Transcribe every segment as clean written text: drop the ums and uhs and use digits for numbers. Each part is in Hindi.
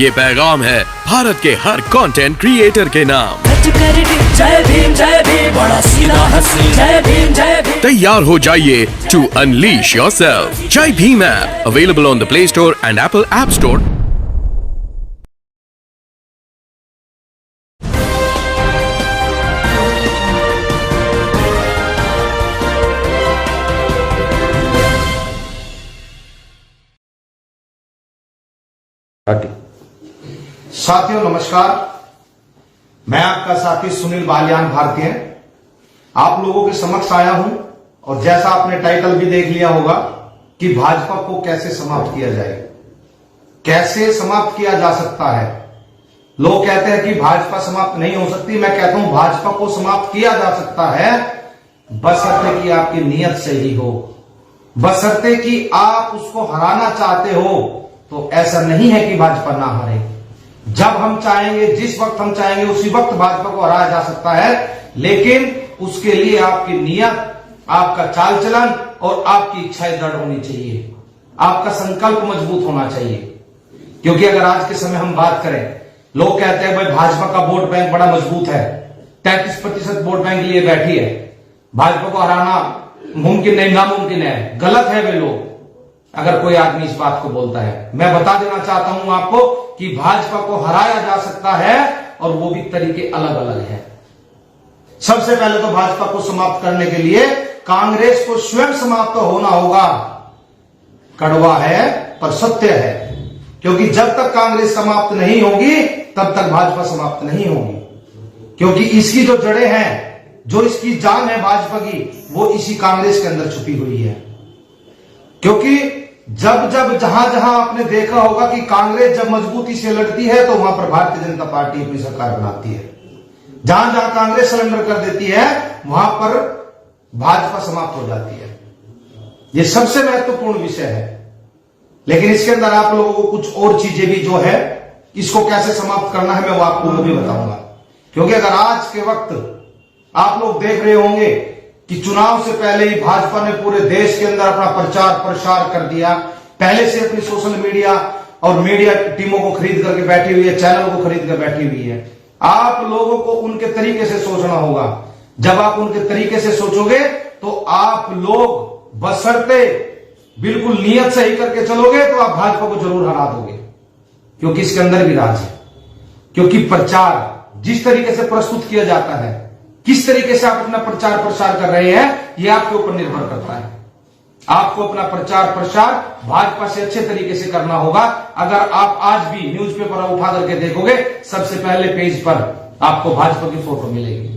ये पैगाम है भारत के हर कंटेंट क्रिएटर के नाम। जय भीम बड़ा सीधा हंसी, जय भीम। तैयार हो जाइए to unleash yourself. Jai Bhim app available on the Play Store and Apple App Store. साथियों नमस्कार, मैं आपका साथी सुनील बालियान भारतीय आप लोगों के समक्ष आया हूं और जैसा आपने टाइटल भी देख लिया होगा कि भाजपा को कैसे समाप्त किया जाए, कैसे समाप्त किया जा सकता है। लोग कहते हैं कि भाजपा समाप्त नहीं हो सकती, मैं कहता हूं भाजपा को समाप्त किया जा सकता है, बशर्ते कि आपकी नीयत सही हो, बशर्ते कि आप उसको हराना चाहते हो। तो ऐसा नहीं है कि भाजपा ना हारे, जब हम चाहेंगे, जिस वक्त हम चाहेंगे उसी वक्त भाजपा को हराया जा सकता है, लेकिन उसके लिए आपकी नीयत, आपका चाल चलन और आपकी इच्छाएं दृढ़ होनी चाहिए, आपका संकल्प मजबूत होना चाहिए। क्योंकि अगर आज के समय हम बात करें, लोग कहते हैं भाई भाजपा का वोट बैंक बड़ा मजबूत है, 33% वोट बैंक लिए बैठी है, भाजपा को हराना मुमकिन नहीं, नामुमकिन है। गलत है वे लोग, अगर कोई आदमी इस बात को बोलता है। मैं बता देना चाहता हूं आपको कि भाजपा को हराया जा सकता है और वो भी तरीके अलग अलग हैं। सबसे पहले तो भाजपा को समाप्त करने के लिए कांग्रेस को स्वयं समाप्त होना होगा। कड़वा है पर सत्य है, क्योंकि जब तक कांग्रेस समाप्त नहीं होगी तब तक भाजपा समाप्त नहीं होगी। क्योंकि इसकी जो जड़ें हैं, जो इसकी जान है भाजपा की, वो इसी कांग्रेस के अंदर छुपी हुई है। क्योंकि जब जहां जहां आपने देखा होगा कि कांग्रेस जब मजबूती से लड़ती है तो वहां पर भारतीय जनता पार्टी अपनी सरकार बनाती है। जहां जहां कांग्रेस सरेंडर कर देती है वहां पर भाजपा समाप्त हो जाती है। यह सबसे महत्वपूर्ण विषय है। लेकिन इसके अंदर आप लोगों को कुछ और चीजें भी जो है, इसको कैसे समाप्त करना है मैं वो आपको भी बताऊंगा। क्योंकि अगर आज के वक्त आप लोग देख रहे होंगे कि चुनाव से पहले ही भाजपा ने पूरे देश के अंदर अपना प्रचार प्रसार कर दिया, पहले से अपनी सोशल मीडिया और मीडिया टीमों को खरीद करके बैठी हुई है, चैनल को खरीद कर बैठी हुई है। आप लोगों को उनके तरीके से सोचना होगा। जब आप उनके तरीके से सोचोगे तो आप लोग बशर्ते बिल्कुल नियत सही करके चलोगे तो आप भाजपा को जरूर हरा दोगे। क्योंकि इसके अंदर भी राज है। क्योंकि प्रचार जिस तरीके से प्रस्तुत किया जाता है, किस तरीके से आप अपना प्रचार प्रसार कर रहे हैं, यह आपके ऊपर निर्भर करता है। आपको अपना प्रचार प्रसार भाजपा से अच्छे तरीके से करना होगा। अगर आप आज भी न्यूज़पेपर उठा करके देखोगे, सबसे पहले पेज पर आपको भाजपा की फोटो मिलेगी।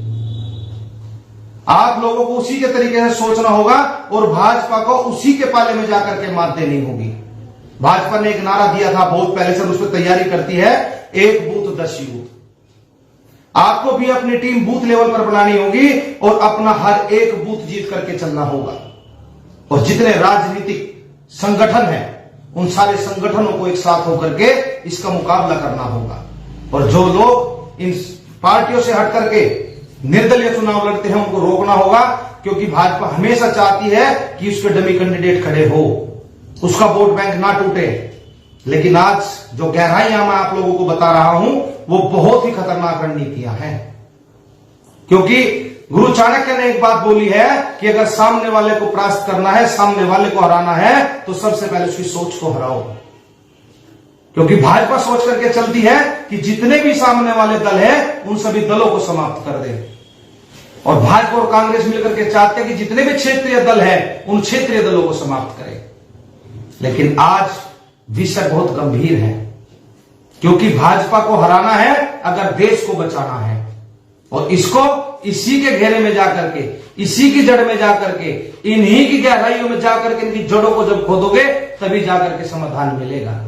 आप लोगों को उसी के तरीके से सोचना होगा और भाजपा को उसी के पाले में जाकर के मात देनी होगी। भाजपा ने एक नारा दिया था बहुत पहले से, उस पर तैयारी करती है, एक बूथ 10 यूथ। आपको भी अपनी टीम बूथ लेवल पर बनानी होगी और अपना हर एक बूथ जीत करके चलना होगा। और जितने राजनीतिक संगठन हैं, उन सारे संगठनों को एक साथ होकर के इसका मुकाबला करना होगा। और जो लोग इन पार्टियों से हट करके निर्दलीय चुनाव लड़ते हैं, उनको रोकना होगा। क्योंकि भाजपा हमेशा चाहती है कि उसके डमी कैंडिडेट खड़े हो, उसका वोट बैंक ना टूटे। लेकिन आज जो गहराइयां मैं आप लोगों को बता रहा हूं, वो बहुत ही खतरनाक रणनीतियां हैं। क्योंकि गुरु चाणक्य ने एक बात बोली है कि अगर सामने वाले को परास्त करना है, सामने वाले को हराना है, तो सबसे पहले उसकी सोच को हराओ। क्योंकि भाजपा सोच करके चलती है कि जितने भी सामने वाले दल हैं, उन सभी दलों को समाप्त कर दे। और भाजपा और कांग्रेस मिलकर के चाहते हैं कि जितने भी क्षेत्रीय दल हैं, उन क्षेत्रीय दलों को समाप्त करें। लेकिन आज विषय बहुत गंभीर है। क्योंकि भाजपा को हराना है अगर देश को बचाना है, और इसको इसी के घेरे में जाकर के, इसी की जड़ में जाकर के, इन्हीं की गहराइयों में जाकर के, इनकी जड़ों को जब खोदोगे तभी जाकर के समाधान मिलेगा।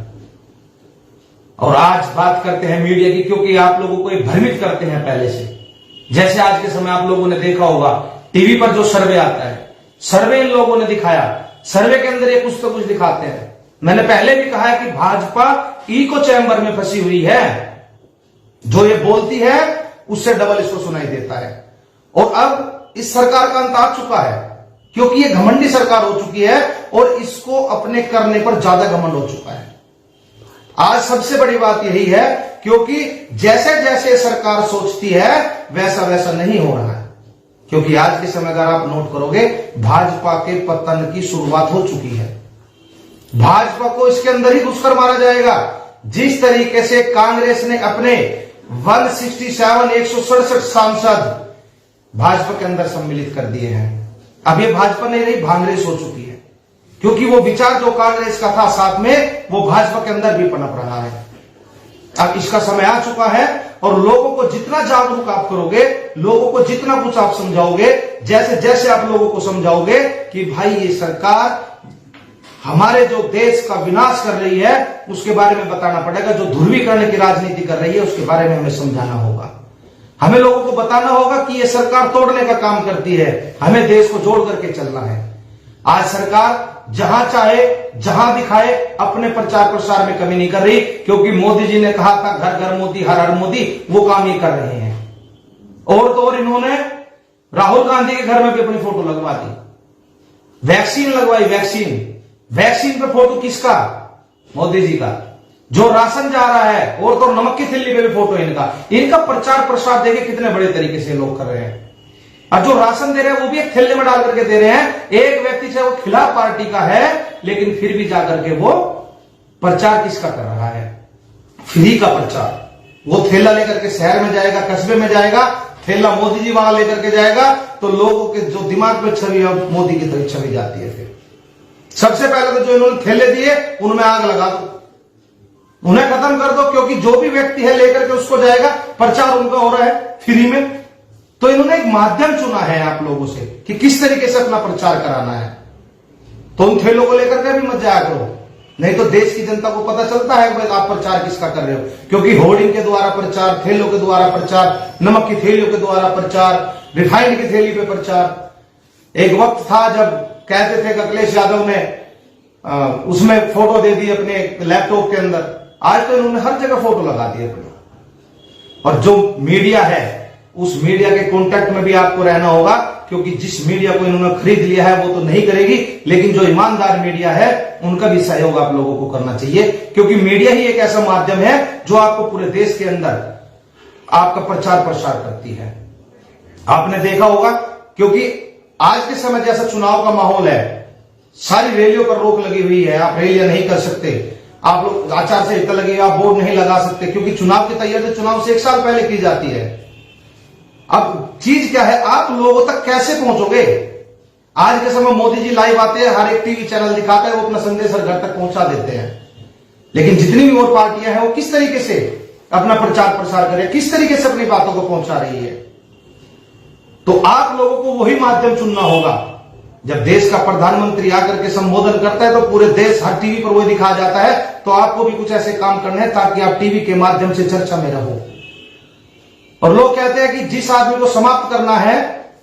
और आज बात करते हैं मीडिया की, क्योंकि आप लोगों को भ्रमित करते हैं पहले से। जैसे आज के समय आप लोगों ने देखा होगा टीवी पर जो सर्वे आता है, सर्वे इन लोगों ने दिखाया, सर्वे के अंदर ये कुछ तो कुछ दिखाते हैं। मैंने पहले भी कहा है कि भाजपा इको चैम्बर में फंसी हुई है। जो ये बोलती है उससे डबल इसको सुनाई देता है। और अब इस सरकार का अंत आ चुका है, क्योंकि ये घमंडी सरकार हो चुकी है और इसको अपने करने पर ज्यादा घमंड हो चुका है। आज सबसे बड़ी बात यही है, क्योंकि जैसे जैसे सरकार सोचती है वैसा वैसा नहीं हो रहा है। क्योंकि आज के समय अगर आप नोट करोगे, भाजपा के पतन की शुरुआत हो चुकी है। भाजपा को इसके अंदर ही घुसकर मारा जाएगा। जिस तरीके से कांग्रेस ने अपने 167 सांसद भाजपा के अंदर सम्मिलित कर दिए हैं, अब ये भाजपा नहीं रही, भांगरेस हो चुकी है। क्योंकि वो विचार जो कांग्रेस का था साथ में, वो भाजपा के अंदर भी पनप रहा है। अब इसका समय आ चुका है और लोगों को जितना जागरूक आप करोगे, लोगों को जितना कुछ आप समझाओगे, जैसे जैसे आप लोगों को समझाओगे कि भाई ये सरकार हमारे जो देश का विनाश कर रही है, उसके बारे में बताना पड़ेगा। जो ध्रुवीकरण की राजनीति कर रही है, उसके बारे में हमें समझाना होगा। हमें लोगों को बताना होगा कि ये सरकार तोड़ने का काम करती है, हमें देश को जोड़ करके चलना है। आज सरकार जहां चाहे जहां दिखाए अपने प्रचार प्रसार में कमी नहीं कर रही, क्योंकि मोदी जी ने कहा था घर घर मोदी हर हर मोदी, वो काम ये कर रहे हैं। और तो और इन्होंने राहुल गांधी के घर में भी अपनी फोटो लगवा दी, वैक्सीन लगवाई। वैक्सीन पे फोटो किसका? मोदी जी का। जो राशन जा रहा है, और तो नमक की थैली पे भी फोटो इनका प्रचार प्रसार देखे कितने बड़े तरीके से लोग कर रहे हैं। और जो राशन दे रहे हैं वो भी एक थैले में डाल करके दे रहे हैं। एक व्यक्ति चाहे वो खिलाफ पार्टी का है, लेकिन फिर भी जाकर के वो प्रचार किसका कर रहा है? फ्री का प्रचार। वो थैला लेकर के शहर में जाएगा, कस्बे में जाएगा, थैला मोदी जी वहां लेकर के जाएगा, तो लोगों के जो दिमाग में छवि है मोदी की तरफ छवि जाती है। फिर सबसे पहले तो जो इन्होंने थैले दिए उनमें आग लगा दो, उन्हें खत्म कर दो। क्योंकि जो भी व्यक्ति है लेकर के उसको जाएगा, प्रचार उनका हो रहा है फ्री में। तो इन्होंने एक माध्यम चुना है आप लोगों से कि किस तरीके से अपना प्रचार कराना है। तो उन थैलों को लेकर के भी मत जाया करो, नहीं तो देश की जनता को पता चलता है कि आप प्रचार किसका कर रहे हो। क्योंकि होर्डिंग के द्वारा प्रचार, थैलों के द्वारा प्रचार, नमक की थैलियों के द्वारा प्रचार, रिफाइंड की थैली पे प्रचार। एक वक्त था जब कहते थे कि अखिलेश यादव ने उसमें फोटो दे दी अपने लैपटॉप के अंदर, आज तो इन्होंने हर जगह फोटो लगा दी अपनी। और जो मीडिया है, उस मीडिया के कांटेक्ट में भी आपको रहना होगा, क्योंकि जिस मीडिया को इन्होंने खरीद लिया है वो तो नहीं करेगी, लेकिन जो ईमानदार मीडिया है उनका भी सहयोग आप लोगों को करना चाहिए। क्योंकि मीडिया ही एक ऐसा माध्यम है जो आपको पूरे देश के अंदर आपका प्रचार प्रसार करती है। आपने देखा होगा, क्योंकि आज के समय जैसा चुनाव का माहौल है, सारी रैलियों पर रोक लगी हुई है। आप रैलियां नहीं कर सकते, आप लोग आचार संहिता लगी, आप बोर्ड नहीं लगा सकते, क्योंकि चुनाव की तैयारी चुनाव से 1 साल पहले की जाती है। अब चीज क्या है, आप लोगों तक कैसे पहुंचोगे? आज के समय मोदी जी लाइव आते हैं, हर एक टीवी चैनल दिखाता है, वो अपना संदेश हर घर तक पहुंचा देते हैं। लेकिन जितनी भी और पार्टियां हैं वो किस तरीके से अपना प्रचार प्रसार करें, किस तरीके से अपनी बातों को पहुंचा रही है? तो आप लोगों को वही माध्यम चुनना होगा। जब देश का प्रधानमंत्री आकर के संबोधन करता है तो पूरे देश हर टीवी पर वही दिखाया जाता है, तो आपको भी कुछ ऐसे काम करने हैं ताकि आप टीवी के माध्यम से चर्चा में रहो। और लोग कहते हैं कि जिस आदमी को समाप्त करना है,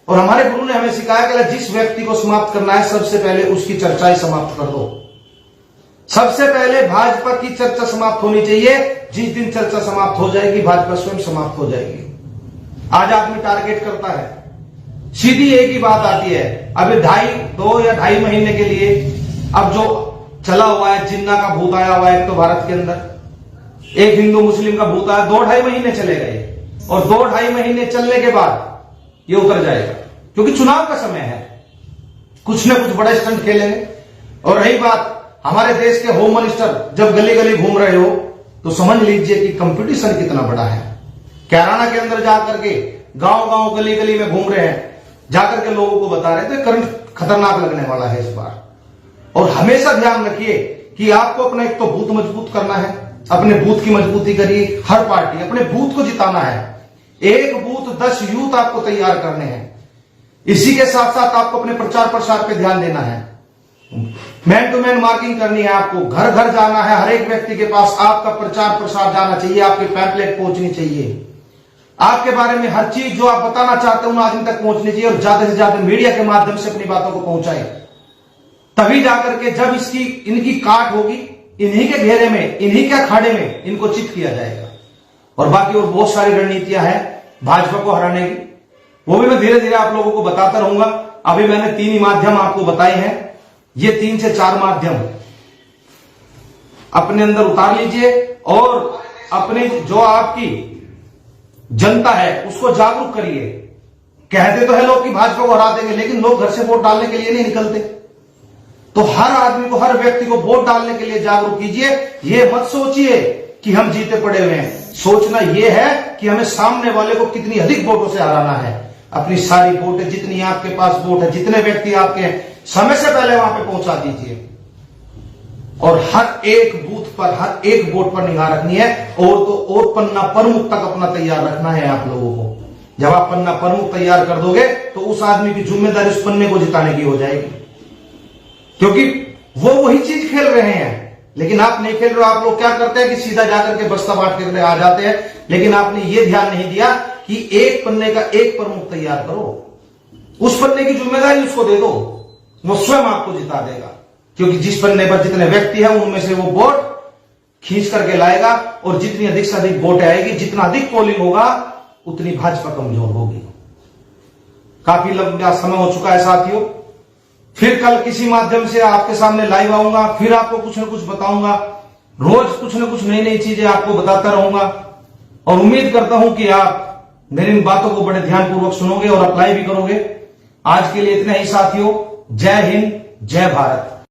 और हमारे गुरु ने हमें सिखाया कि जिस व्यक्ति को समाप्त करना है सबसे पहले उसकी चर्चा ही समाप्त कर दो। सबसे पहले भाजपा की चर्चा समाप्त होनी चाहिए। जिस दिन चर्चा समाप्त हो जाएगी, भाजपा स्वयं समाप्त हो जाएगी। आज आदमी टारगेट करता है, सीधी एक ही बात आती है। अभी 2 या ढाई महीने के लिए अब जो चला हुआ है, जिन्ना का भूत आया हुआ है एक तो भारत के अंदर, एक हिंदू मुस्लिम का भूत आया, 2-2.5 महीने चले गए, और 2-2.5 महीने चलने के बाद ये उतर जाएगा, क्योंकि चुनाव का समय है। कुछ न कुछ बड़ा स्टंट खेलेंगे। और रही बात हमारे देश के होम मिनिस्टर जब गली गली घूम रहे हो, तो समझ लीजिए कि कंपटीशन कितना बड़ा है। कैराना के अंदर जाकर के गांव गांव गली गली में घूम रहे हैं, जाकर के लोगों को बता रहे थे करंट खतरनाक लगने वाला है इस बार। और हमेशा ध्यान रखिए कि आपको अपना एक तो बूथ मजबूत करना है, अपने बूथ की मजबूती करिए। हर पार्टी अपने बूथ को जिताना है। एक बूथ 10 यूथ आपको तैयार करने हैं। इसी के साथ साथ आपको अपने प्रचार प्रसार पे ध्यान देना है। मैन टू मैन मार्किंग करनी है, आपको घर घर जाना है, हर एक व्यक्ति के पास आपका प्रचार प्रसार जाना चाहिए, आपकी पैम्पलेट पहुंचनी चाहिए, आपके बारे में हर चीज जो आप बताना चाहते हो उन आदमी तक पहुंचनी चाहिए, और ज्यादा से ज्यादा मीडिया के माध्यम से अपनी बातों को पहुंचाएं। तभी जाकर के जब इनकी काट होगी, इन्हीं के घेरे में, इन्हीं के अखाड़े में इनको चित किया जाएगा। और बाकी और बहुत सारी रणनीतियां हैं भाजपा को हराने की, वो भी मैं धीरे धीरे आप लोगों को बताता रहूंगा। अभी मैंने 3 ही माध्यम आपको बताए हैं, ये 3 से 4 माध्यम अपने अंदर उतार लीजिए और अपनी जो आपकी जनता है उसको जागरूक करिए। कहते तो है लोग कि भाजपा को हरा देंगे, लेकिन लोग घर से वोट डालने के लिए नहीं निकलते। तो हर आदमी को, हर व्यक्ति को वोट डालने के लिए जागरूक कीजिए। ये मत सोचिए कि हम जीते पड़े हुए हैं, सोचना यह है कि हमें सामने वाले को कितनी अधिक वोटों से हराना है। अपनी सारी वोटें, जितनी आपके पास वोट है, जितने व्यक्ति आपके हैं, समय से पहले वहां पे पहुंचा दीजिए और हर एक बूथ पर, हर एक वोट पर निगाह रखनी है। और तो और पन्ना प्रमुख तक अपना तैयार रखना है आप लोगों को। जब आप पन्ना प्रमुख तैयार कर दोगे तो उस आदमी की जिम्मेदारी उस पन्ने को जिताने की हो जाएगी, क्योंकि वो वही चीज खेल रहे हैं लेकिन आप नहीं खेल रहे हो। आप लोग क्या करते हैं कि सीधा जाकर के बस्ता बांट के आ जाते हैं, लेकिन आपने ये ध्यान नहीं दिया कि एक पन्ने का एक प्रमुख तैयार करो, उस पन्ने की जिम्मेदारी उसको दे दो, वो स्वयं आपको जिता देगा। क्योंकि जिस पन्ने पर जितने व्यक्ति हैं उनमें से वो वोट खींच करके लाएगा और जितनी अधिक से अधिक वोट आएगी, जितना अधिक पोलिंग होगा, उतनी भाजपा कमजोर होगी। काफी लंबा समय हो चुका है साथियों, फिर कल किसी माध्यम से आपके सामने लाइव आऊंगा, फिर आपको कुछ न कुछ बताऊंगा। रोज कुछ न कुछ नई नई चीजें आपको बताता रहूंगा और उम्मीद करता हूं कि आप मेरी इन बातों को बड़े ध्यानपूर्वक सुनोगे और अप्लाई भी करोगे। आज के लिए इतना ही साथियों। जय हिंद, जय भारत।